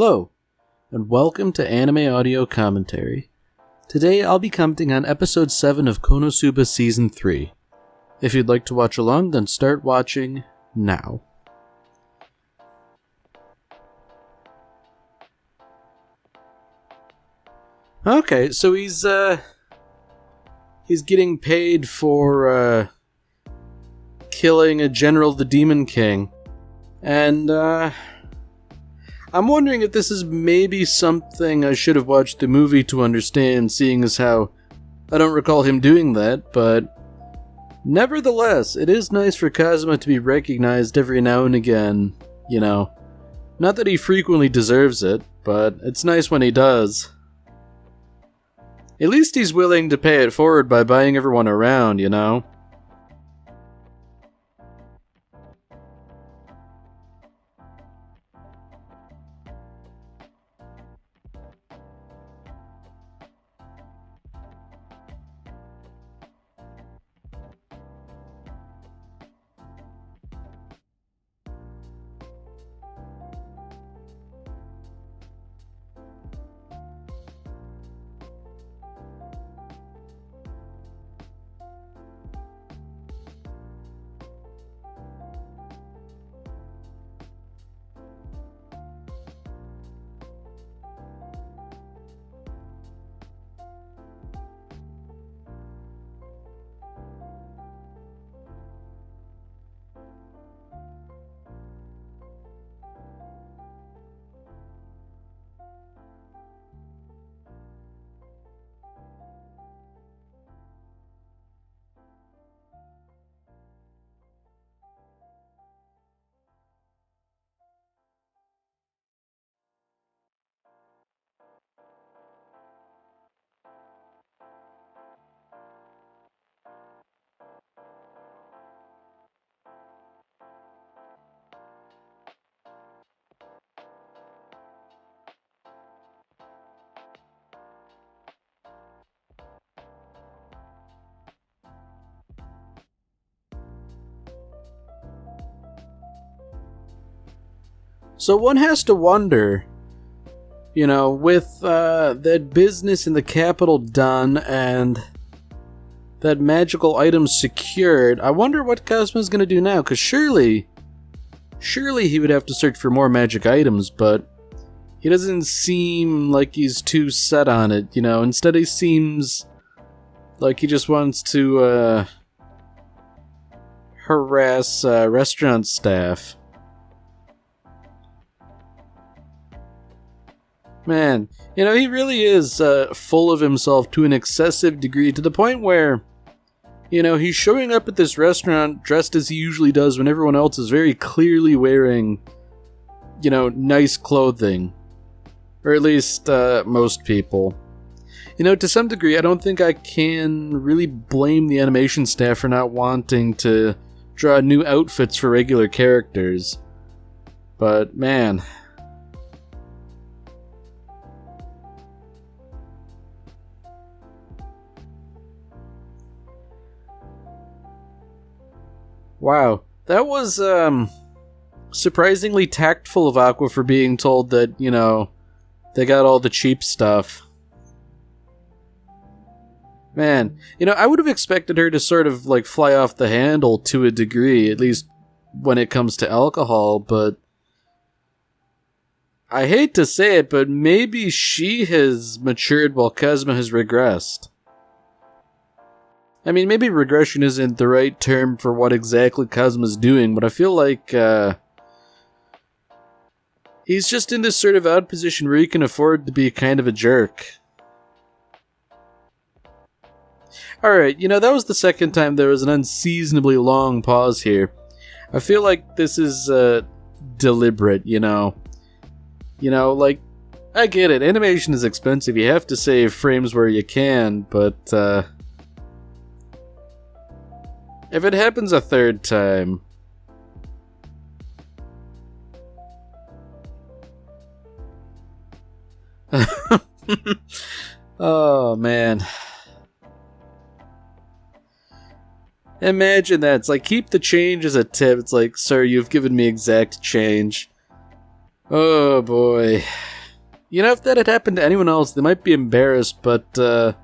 Hello, and welcome to Anime Audio Commentary. Today I'll be commenting on Episode 7 of Konosuba Season 3. If you'd like to watch along, then start watching now. Okay, so he's getting paid for, killing a General the Demon King. And, I'm wondering if this is maybe something I should have watched the movie to understand, seeing as how I don't recall him doing that, but nevertheless, it is nice for Kazuma to be recognized every now and again, you know. Not that he frequently deserves it, but it's nice when he does. At least he's willing to pay it forward by buying everyone around, you know. So one has to wonder, you know, with that business in the capital done and that magical item secured, I wonder what Kazuma's gonna do now, because surely he would have to search for more magic items, but he doesn't seem like he's too set on it, you know. Instead he seems like he just wants to harass restaurant staff. Man, you know, he really is full of himself to an excessive degree, to the point where, you know, he's showing up at this restaurant dressed as he usually does when everyone else is very clearly wearing, you know, nice clothing. Or at least most people. You know, to some degree, I don't think I can really blame the animation staff for not wanting to draw new outfits for regular characters. But, man... Wow, that was surprisingly tactful of Aqua for being told that, you know, they got all the cheap stuff. Man, you know, I would have expected her to sort of, like, fly off the handle to a degree, at least when it comes to alcohol, but I hate to say it, but maybe she has matured while Kazuma has regressed. I mean, maybe regression isn't the right term for what exactly Kazuma's doing, but I feel like he's just in this sort of odd position where he can afford to be kind of a jerk. Alright, you know, that was the second time there was an unseasonably long pause here. I feel like this is deliberate, you know. You know, like, I get it, animation is expensive, you have to save frames where you can, but if it happens a third time... Oh, man. Imagine that. It's like, keep the change as a tip. It's like, sir, you've given me exact change. Oh boy. You know, if that had happened to anyone else, they might be embarrassed, but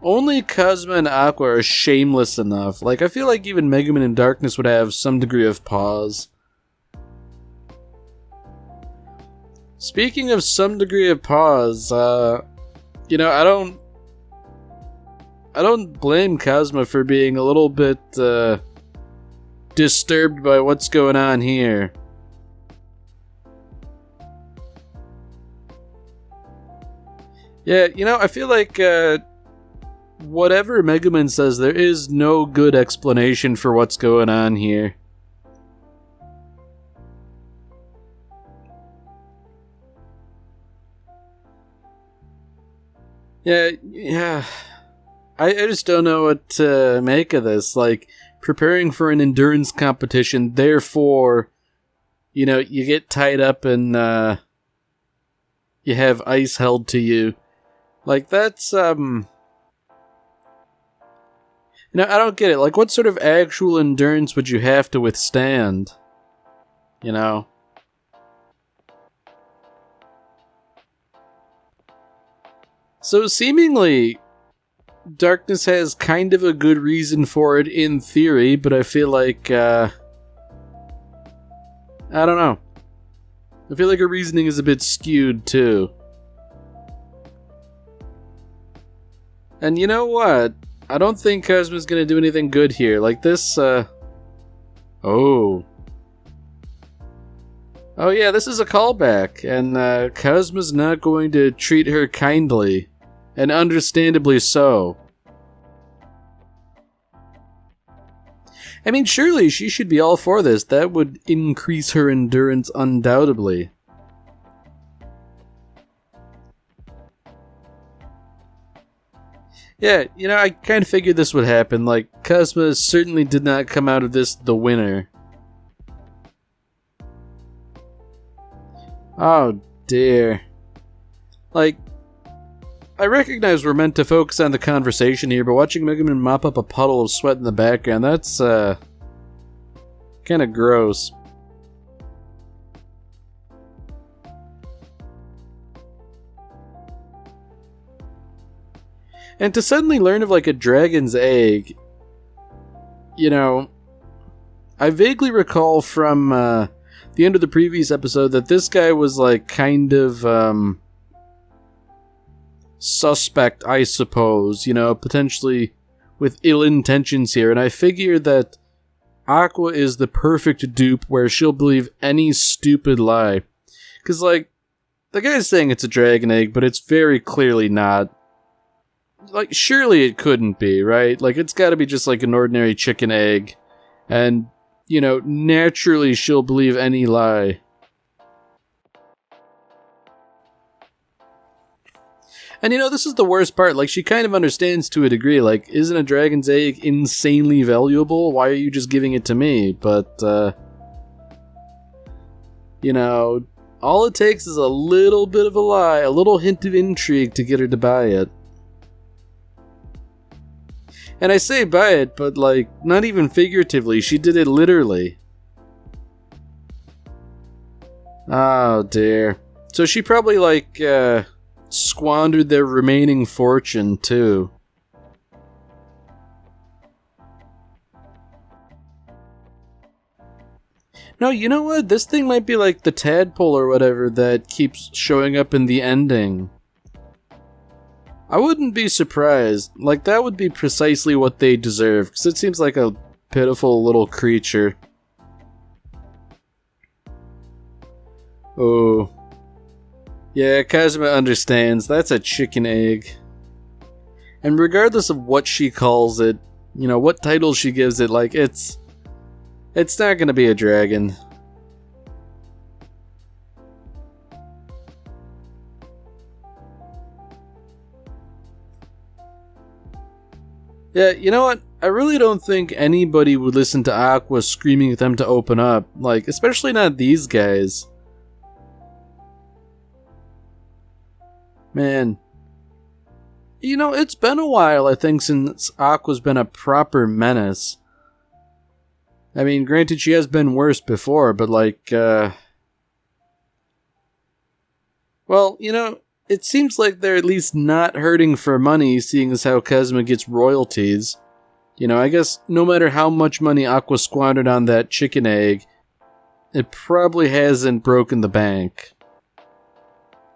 only Kazuma and Aqua are shameless enough. Like, I feel like even Megumin in Darkness would have some degree of pause. Speaking of some degree of pause, you know, I don't blame Kazuma for being a little bit disturbed by what's going on here. Yeah, you know, I feel like whatever Megumin says, there is no good explanation for what's going on here. Yeah. I just don't know what to make of this. Like, preparing for an endurance competition, therefore, you know, you get tied up and you have ice held to you. Like, that's, you know, I don't get it. Like, what sort of actual endurance would you have to withstand? You know? So, seemingly, Darkness has kind of a good reason for it in theory, but I feel like, I don't know. I feel like her reasoning is a bit skewed, too. And you know what? I don't think Kazuma's gonna do anything good here. Like this, Oh. Oh yeah, this is a callback, and Kazuma's not going to treat her kindly. And understandably so. I mean, surely she should be all for this. That would increase her endurance undoubtedly. Yeah, you know, I kind of figured this would happen. Like, Kazuma certainly did not come out of this the winner. Oh, dear. Like, I recognize we're meant to focus on the conversation here, but watching Megumin mop up a puddle of sweat in the background, that's, kind of gross. And to suddenly learn of, like, a dragon's egg, you know, I vaguely recall from, the end of the previous episode that this guy was, like, kind of, suspect, I suppose, you know, potentially with ill intentions here, and I figure that Aqua is the perfect dupe where she'll believe any stupid lie. Because, like, the guy's saying it's a dragon egg, but it's very clearly not. Like, surely it couldn't be, right? Like, it's gotta be just like an ordinary chicken egg. And, you know, naturally she'll believe any lie. And, you know, this is the worst part. Like, she kind of understands to a degree. Like, isn't a dragon's egg insanely valuable? Why are you just giving it to me? But, you know, all it takes is a little bit of a lie, a little hint of intrigue to get her to buy it. And I say buy it, but, like, not even figuratively. She did it literally. Oh, dear. So she probably, like, squandered their remaining fortune, too. No, you know what? This thing might be like the tadpole or whatever that keeps showing up in the ending. I wouldn't be surprised. Like, that would be precisely what they deserve, because it seems like a pitiful little creature. Oh. Yeah, Kazuma understands. That's a chicken egg. And regardless of what she calls it, you know, what title she gives it, like, it's not gonna be a dragon. Yeah, you know what? I really don't think anybody would listen to Aqua screaming at them to open up. Like, especially not these guys. Man. You know, it's been a while, I think, since Aqua's been a proper menace. I mean, granted, she has been worse before, but, like, Well, it seems like they're at least not hurting for money, seeing as how Kazuma gets royalties. I guess no matter how much money Aqua squandered on that chicken egg, it probably hasn't broken the bank.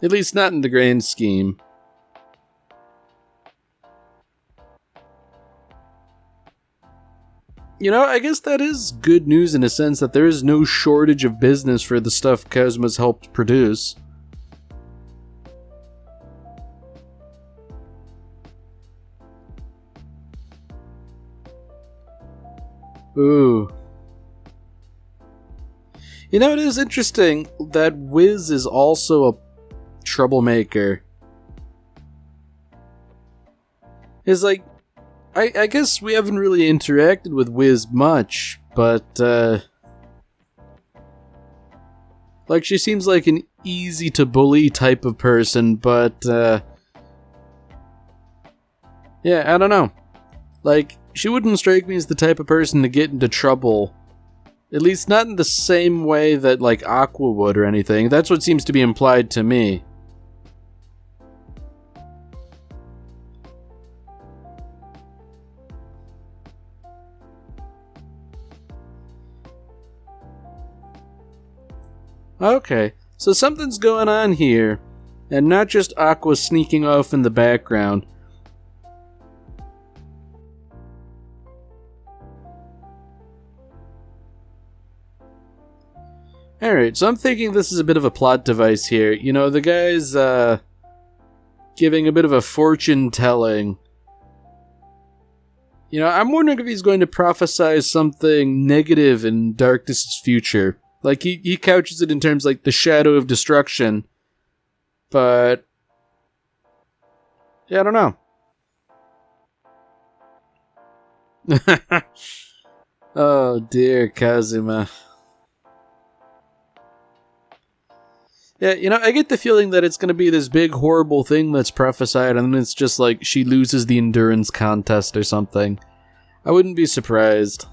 At least not in the grand scheme. I guess that is good news in a sense that there is no shortage of business for the stuff Kazuma's helped produce. Ooh. It is interesting that Wiz is also a troublemaker. It's like, I guess we haven't really interacted with Wiz much, but, she seems like an easy to bully type of person, but, yeah, I don't know. She wouldn't strike me as the type of person to get into trouble. At least not in the same way that, Aqua would or anything. That's what seems to be implied to me. Okay, so something's going on here, and not just Aqua sneaking off in the background. Alright, so I'm thinking this is a bit of a plot device here. The guy's, giving a bit of a fortune telling. I'm wondering if he's going to prophesy something negative in Darkness's future. He couches it in terms like the shadow of destruction. But, yeah, I don't know. Oh dear, Kazuma. Yeah, I get the feeling that it's going to be this big horrible thing that's prophesied, and then it's just like she loses the endurance contest or something. I wouldn't be surprised.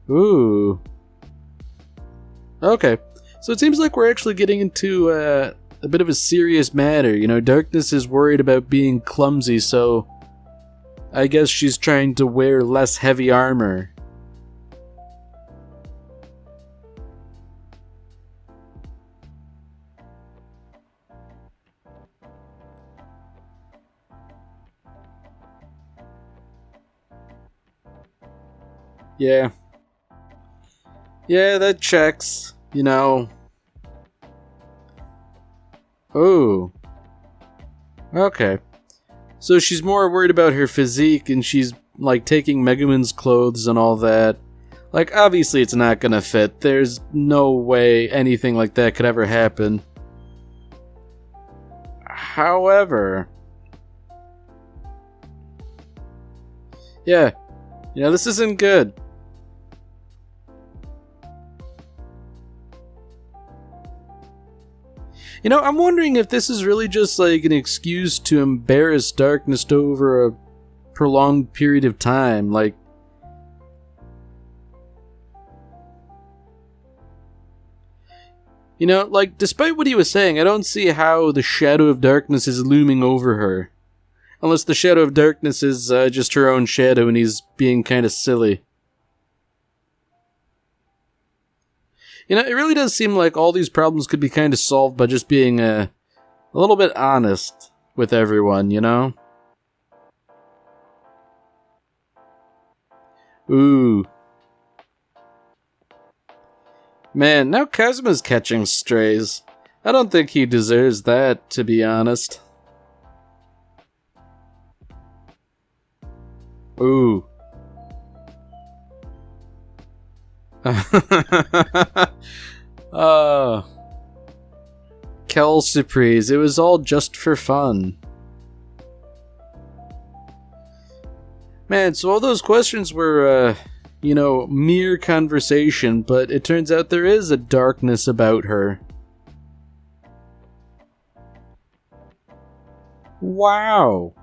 Ooh. Okay, so it seems like we're actually getting into a bit of a serious matter. Darkness is worried about being clumsy, so I guess she's trying to wear less heavy armor. Yeah. Yeah, that checks, Oh. Okay. So she's more worried about her physique, and she's, taking Megumin's clothes and all that. Obviously it's not gonna fit. There's no way anything like that could ever happen. However... Yeah. This isn't good. I'm wondering if this is really just an excuse to embarrass Darkness over a prolonged period of time. Despite what he was saying, I don't see how the shadow of Darkness is looming over her. Unless the shadow of Darkness is just her own shadow and he's being kind of silly. It really does seem like all these problems could be kind of solved by just being a little bit honest with everyone, Ooh. Man, now Kazuma's catching strays. I don't think he deserves that, to be honest. Ooh. Kel Surprise, it was all just for fun. Man, so all those questions were, mere conversation, but it turns out there is a darkness about her. Wow.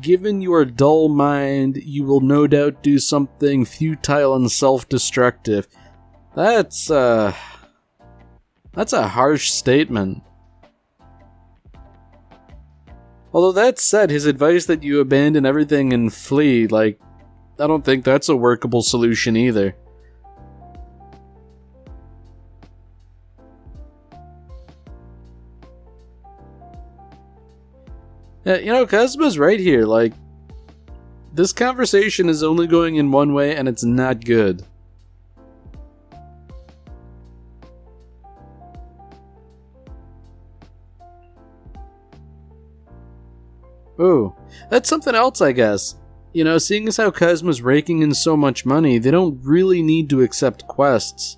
Given your dull mind, you will no doubt do something futile and self-destructive. That's a harsh statement. Although that said, his advice that you abandon everything and flee, like, I don't think that's a workable solution either. Yeah, Kazuma's right here, like, this conversation is only going in one way and it's not good. Ooh, that's something else, I guess. Seeing as how Kazuma's raking in so much money, they don't really need to accept quests.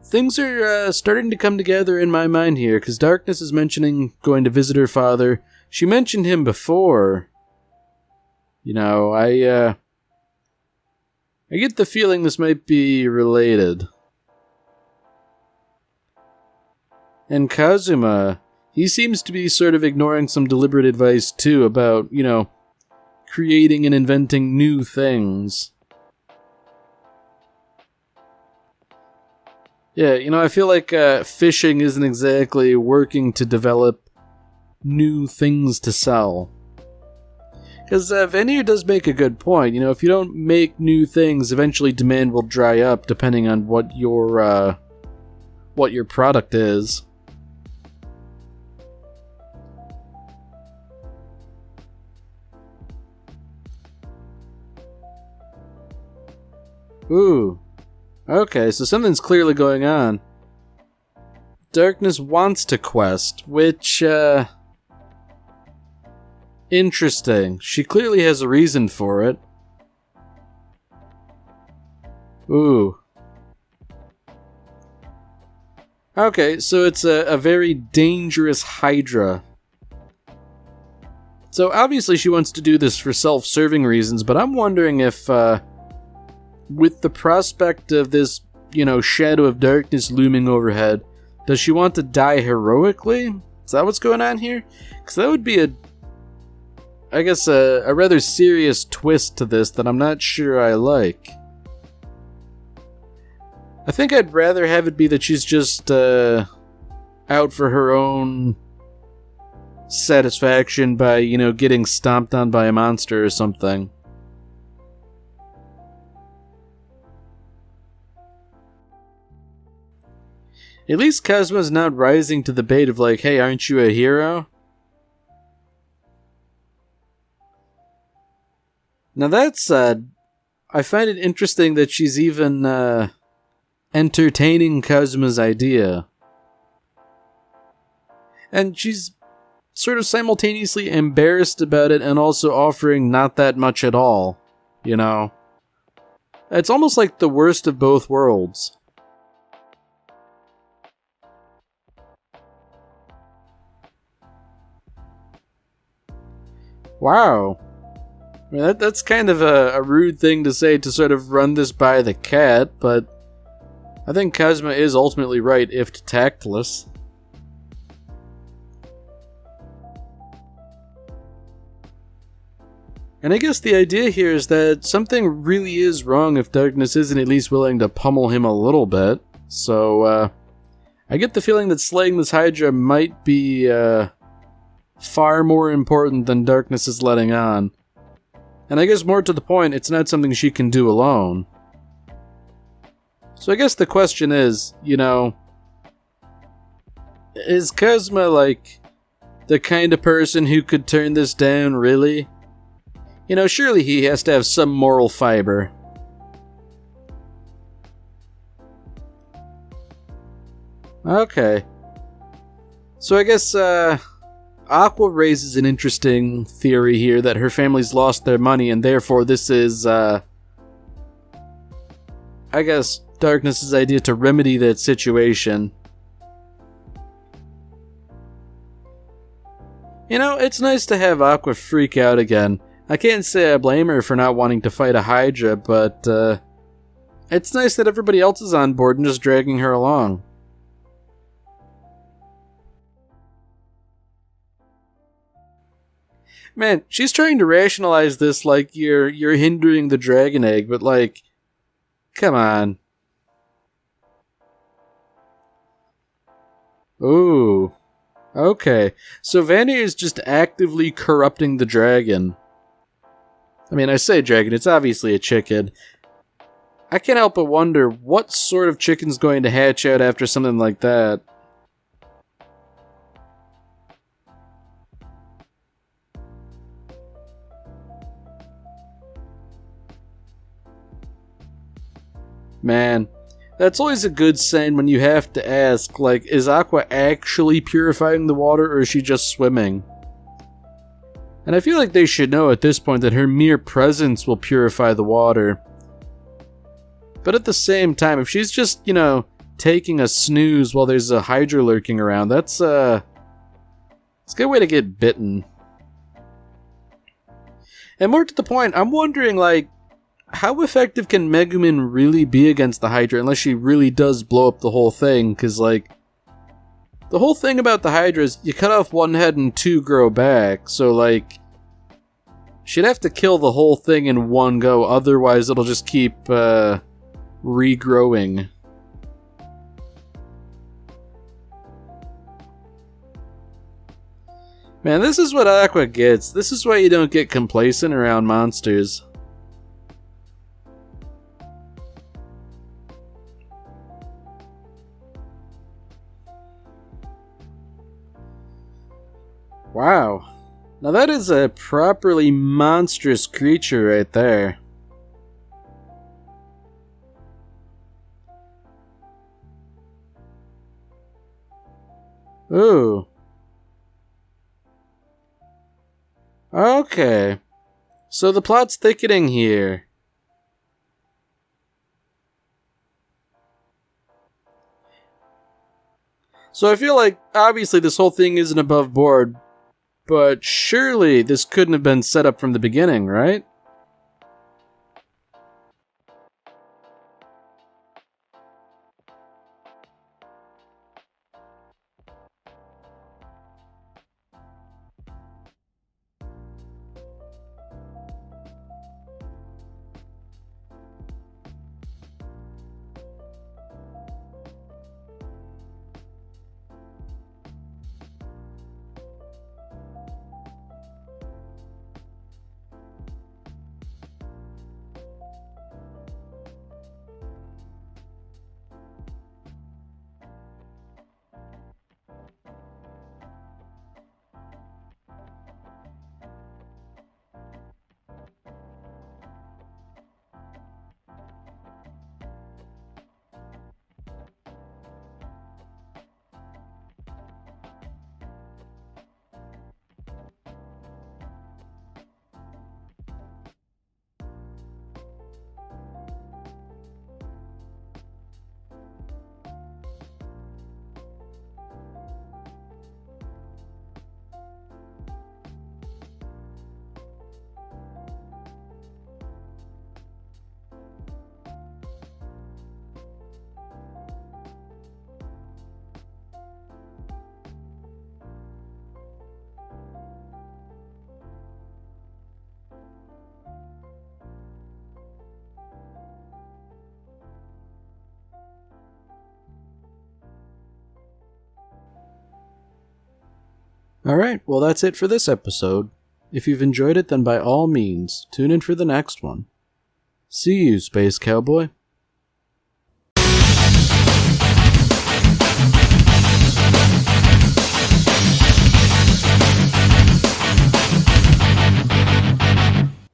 Things are starting to come together in my mind here, because Darkness is mentioning going to visit her father. She mentioned him before. I get the feeling this might be related. And Kazuma, he seems to be sort of ignoring some deliberate advice, too, about, creating and inventing new things. Yeah, I feel like fishing isn't exactly working to develop new things to sell. Because Vanir does make a good point. If you don't make new things, eventually demand will dry up, depending on what your product is. Ooh. Okay, so something's clearly going on. Darkness wants to quest, which, interesting. She clearly has a reason for it. Ooh. Okay, so it's a very dangerous Hydra. So obviously she wants to do this for self-serving reasons, but I'm wondering if, with the prospect of this, shadow of darkness looming overhead, does she want to die heroically? Is that what's going on here? Because that would be a rather serious twist to this that I'm not sure I like. I think I'd rather have it be that she's just out for her own satisfaction by, getting stomped on by a monster or something. At least Kazuma's not rising to the bait of like, hey, aren't you a hero? Now that said, I find it interesting that she's even entertaining Kazuma's idea. And she's sort of simultaneously embarrassed about it and also offering not that much at all, It's almost like the worst of both worlds. Wow. I mean, that's kind of a rude thing to say to sort of run this by the cat, but I think Kazuma is ultimately right, if tactless. And I guess the idea here is that something really is wrong if Darkness isn't at least willing to pummel him a little bit. So, I get the feeling that slaying this Hydra might be, far more important than Darkness is letting on. And I guess more to the point, it's not something she can do alone. So I guess the question is, is Kazuma, like, the kind of person who could turn this down, really? Surely he has to have some moral fiber. Okay. So I guess, Aqua raises an interesting theory here that her family's lost their money and therefore this is, I guess, Darkness's idea to remedy that situation. It's nice to have Aqua freak out again. I can't say I blame her for not wanting to fight a Hydra, but, it's nice that everybody else is on board and just dragging her along. Man, she's trying to rationalize this like you're hindering the dragon egg, but like, Come on. Ooh. Okay. So Vanir is just actively corrupting the dragon. I mean, I say dragon, it's obviously a chicken. I can't help but wonder what sort of chicken's going to hatch out after something like that. Man, that's always a good sign when you have to ask, like, is Aqua actually purifying the water or is she just swimming? And I feel like they should know at this point that her mere presence will purify the water. But at the same time, if she's just, taking a snooze while there's a Hydra lurking around, it's a good way to get bitten. And more to the point, I'm wondering, like, how effective can Megumin really be against the Hydra unless she really does blow up the whole thing? Because, like, the whole thing about the Hydra is you cut off one head and two grow back. So, like, she'd have to kill the whole thing in one go. Otherwise, it'll just keep regrowing. Man, this is what Aqua gets. This is why you don't get complacent around monsters. Wow. Now that is a properly monstrous creature right there. Ooh. Okay. So the plot's thickening here. So I feel like, obviously, this whole thing isn't above board, but surely this couldn't have been set up from the beginning, right? Alright, well that's it for this episode. If you've enjoyed it, then by all means, tune in for the next one. See you, Space Cowboy.